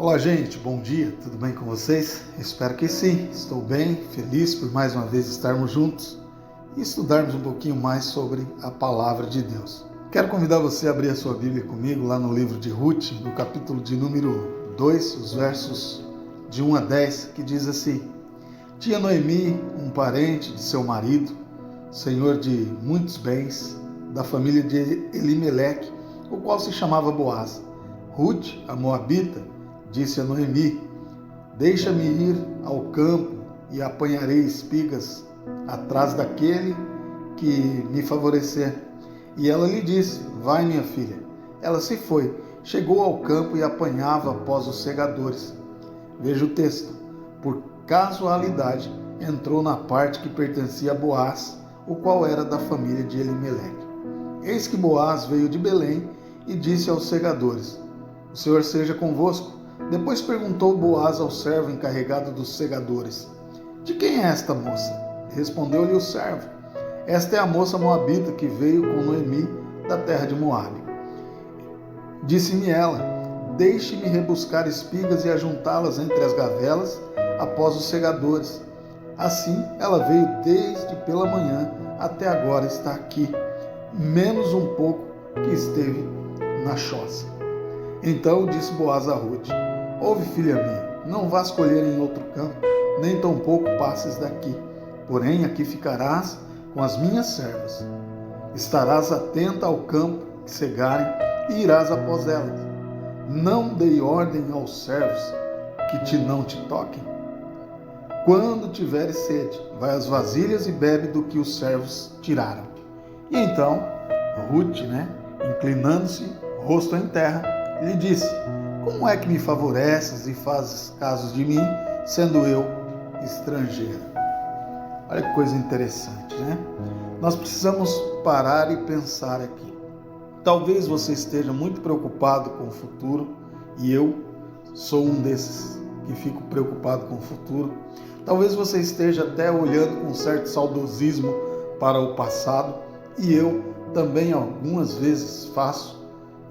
Olá, gente, bom dia, tudo bem com vocês? Espero que sim, estou bem, feliz por mais uma vez estarmos juntos e estudarmos um pouquinho mais sobre a palavra de Deus. Quero convidar você a abrir a sua Bíblia comigo lá no livro de Ruth, no capítulo de número 2, os versos de 1 a 10, que diz assim: Tinha Noemi um parente de seu marido, senhor de muitos bens, da família de Elimeleque, o qual se chamava Boaz. Ruth, a moabita, disse a Noemi: Deixa-me ir ao campo e apanharei espigas atrás daquele que me favorecer. E ela lhe disse: Vai, minha filha. Ela se foi, chegou ao campo e apanhava após os segadores. Veja o texto. Por casualidade, entrou na parte que pertencia a Boaz, o qual era da família de Elimeleque. Eis que Boaz veio de Belém e disse aos segadores: O Senhor seja convosco. Depois perguntou Boaz ao servo encarregado dos segadores: De quem é esta moça? Respondeu-lhe o servo: Esta é a moça moabita que veio com Noemi da terra de Moabe. Disse-me ela: Deixe-me rebuscar espigas e ajuntá-las entre as gavelas após os segadores. Assim ela veio desde pela manhã até agora está aqui, menos um pouco que esteve na choça. Então disse Boaz a Ruth: Ouve, filha minha, não vás colher em outro campo, nem tampouco passes daqui. Porém, aqui ficarás com as minhas servas. Estarás atenta ao campo que cegarem e irás após elas. Não dei ordem aos servos que não te toquem. Quando tiveres sede, vai às vasilhas e bebe do que os servos tiraram. E então, Ruth, inclinando-se, rosto em terra, lhe disse: Como é que me favoreces e fazes caso de mim, sendo eu estrangeira? Olha que coisa interessante, né? Nós precisamos parar e pensar aqui. Talvez você esteja muito preocupado com o futuro, e eu sou um desses que fico preocupado com o futuro. Talvez você esteja até olhando com certo saudosismo para o passado, e eu também algumas vezes faço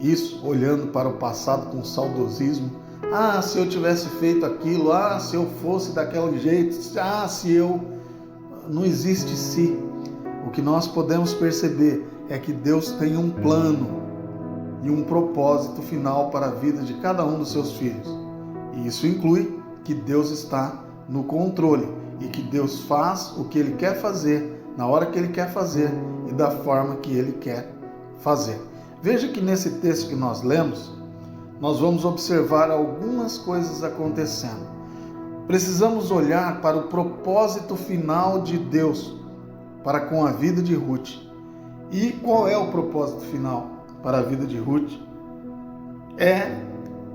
isso, olhando para o passado com saudosismo. Se eu tivesse feito aquilo, se eu fosse daquele jeito, se eu... Não existe se. O que nós podemos perceber é que Deus tem um plano e um propósito final para a vida de cada um dos seus filhos. E isso inclui que Deus está no controle e que Deus faz o que Ele quer fazer, na hora que Ele quer fazer e da forma que Ele quer fazer. Veja que nesse texto que nós lemos, nós vamos observar algumas coisas acontecendo. Precisamos olhar para o propósito final de Deus para com a vida de Ruth. E qual é o propósito final para a vida de Ruth? É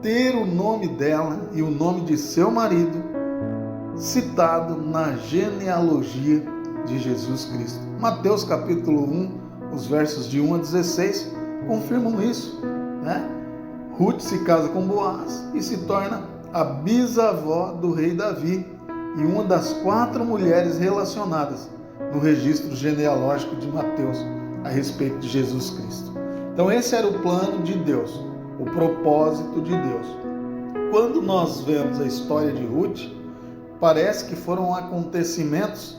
ter o nome dela e o nome de seu marido citado na genealogia de Jesus Cristo. Mateus capítulo 1, os versos de 1 a 16, confirmam isso, Ruth se casa com Boaz e se torna a bisavó do rei Davi e uma das 4 mulheres relacionadas no registro genealógico de Mateus a respeito de Jesus Cristo. Então esse era o plano de Deus, o propósito de Deus. Quando nós vemos a história de Ruth, parece que foram acontecimentos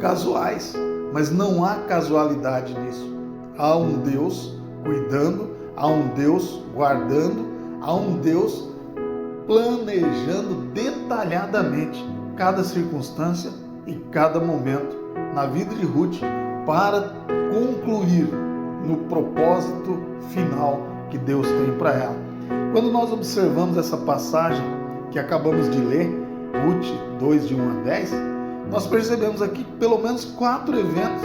casuais, mas não há casualidade nisso. Há um Deus cuidando, há um Deus guardando, há um Deus planejando detalhadamente cada circunstância e cada momento na vida de Ruth para concluir no propósito final que Deus tem para ela. Quando nós observamos essa passagem que acabamos de ler, Ruth 2, de 1 a 10, nós percebemos aqui pelo menos 4 eventos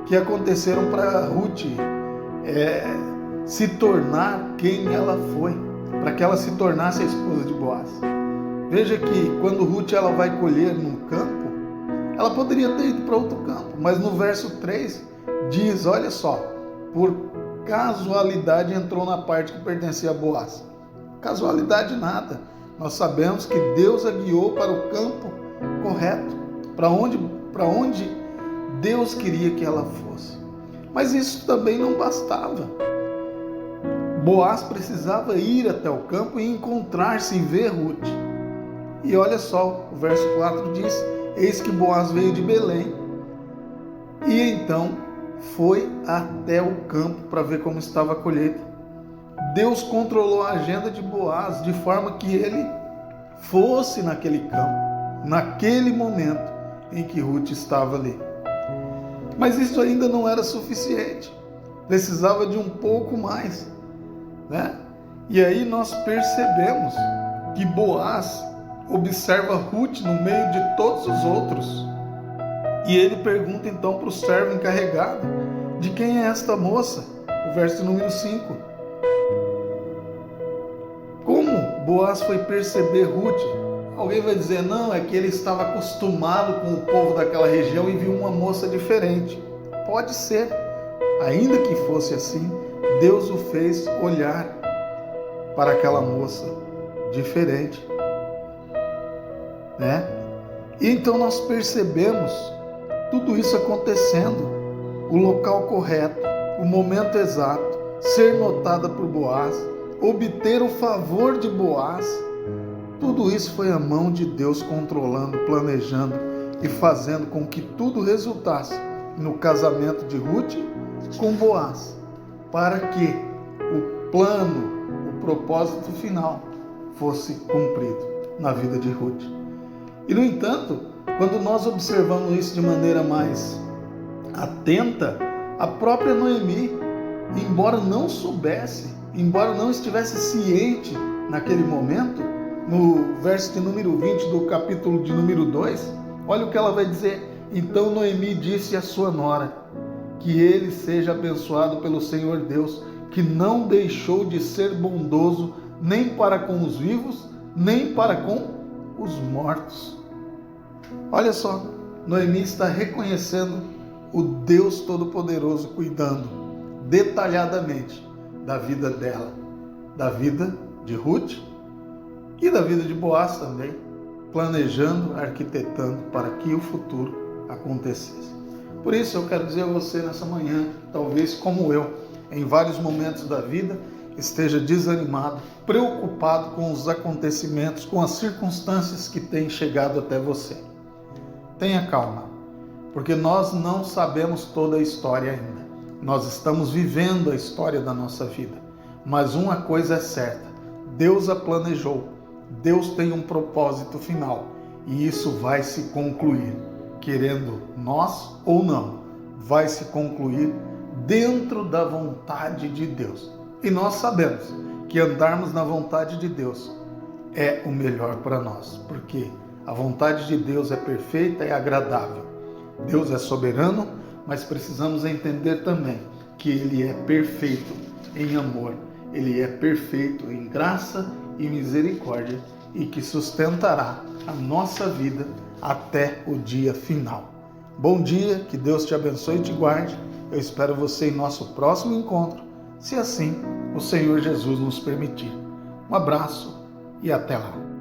que aconteceram para Ruth se tornar quem ela foi, para que ela se tornasse a esposa de Boaz. Veja que quando Ruth ela vai colher no campo, ela poderia ter ido para outro campo, mas no verso 3 diz, olha só, por casualidade entrou na parte que pertencia a Boaz. Casualidade nada. Nós sabemos que Deus a guiou para o campo correto, para onde Deus queria que ela fosse. Mas isso também não bastava. Boaz precisava ir até o campo e encontrar-se e ver Ruth. E olha só, o verso 4 diz: eis que Boaz veio de Belém e então foi até o campo para ver como estava a colheita. Deus controlou a agenda de Boaz de forma que ele fosse naquele campo, naquele momento em que Ruth estava ali. Mas isso ainda não era suficiente, precisava de um pouco mais, né? E aí nós percebemos que Boaz observa Ruth no meio de todos os outros. E ele pergunta então para o servo encarregado: de quem é esta moça? O verso número 5. Como Boaz foi perceber Ruth? Alguém vai dizer: não, é que ele estava acostumado com o povo daquela região e viu uma moça diferente. Pode ser, ainda que fosse assim, Deus o fez olhar para aquela moça diferente, né? E então nós percebemos tudo isso acontecendo, o local correto, o momento exato, ser notada por Boaz, obter o favor de Boaz. Tudo isso foi a mão de Deus controlando, planejando e fazendo com que tudo resultasse no casamento de Ruth com Boaz, para que o plano, o propósito final fosse cumprido na vida de Ruth. E no entanto, quando nós observamos isso de maneira mais atenta, a própria Noemi, embora não soubesse, embora não estivesse ciente naquele momento, no verso de número 20 do capítulo de número 2, olha o que ela vai dizer: então Noemi disse à sua nora, que ele seja abençoado pelo Senhor Deus, que não deixou de ser bondoso nem para com os vivos, nem para com os mortos. Olha só, Noemi está reconhecendo o Deus Todo-Poderoso cuidando detalhadamente da vida dela, da vida de Ruth e da vida de Boaz também, planejando, arquitetando para que o futuro acontecesse. Por isso eu quero dizer a você nessa manhã, talvez como eu, em vários momentos da vida, esteja desanimado, preocupado com os acontecimentos, com as circunstâncias que têm chegado até você. Tenha calma, porque nós não sabemos toda a história ainda. Nós estamos vivendo a história da nossa vida. Mas uma coisa é certa, Deus a planejou, Deus tem um propósito final e isso vai se concluir, querendo nós ou não, vai se concluir dentro da vontade de Deus. E nós sabemos que andarmos na vontade de Deus é o melhor para nós, porque a vontade de Deus é perfeita e agradável. Deus é soberano, mas precisamos entender também que Ele é perfeito em amor, Ele é perfeito em graça e misericórdia e que sustentará a nossa vida até o dia final. Bom dia, que Deus te abençoe e te guarde. Eu espero você em nosso próximo encontro, se assim o Senhor Jesus nos permitir. Um abraço e até lá.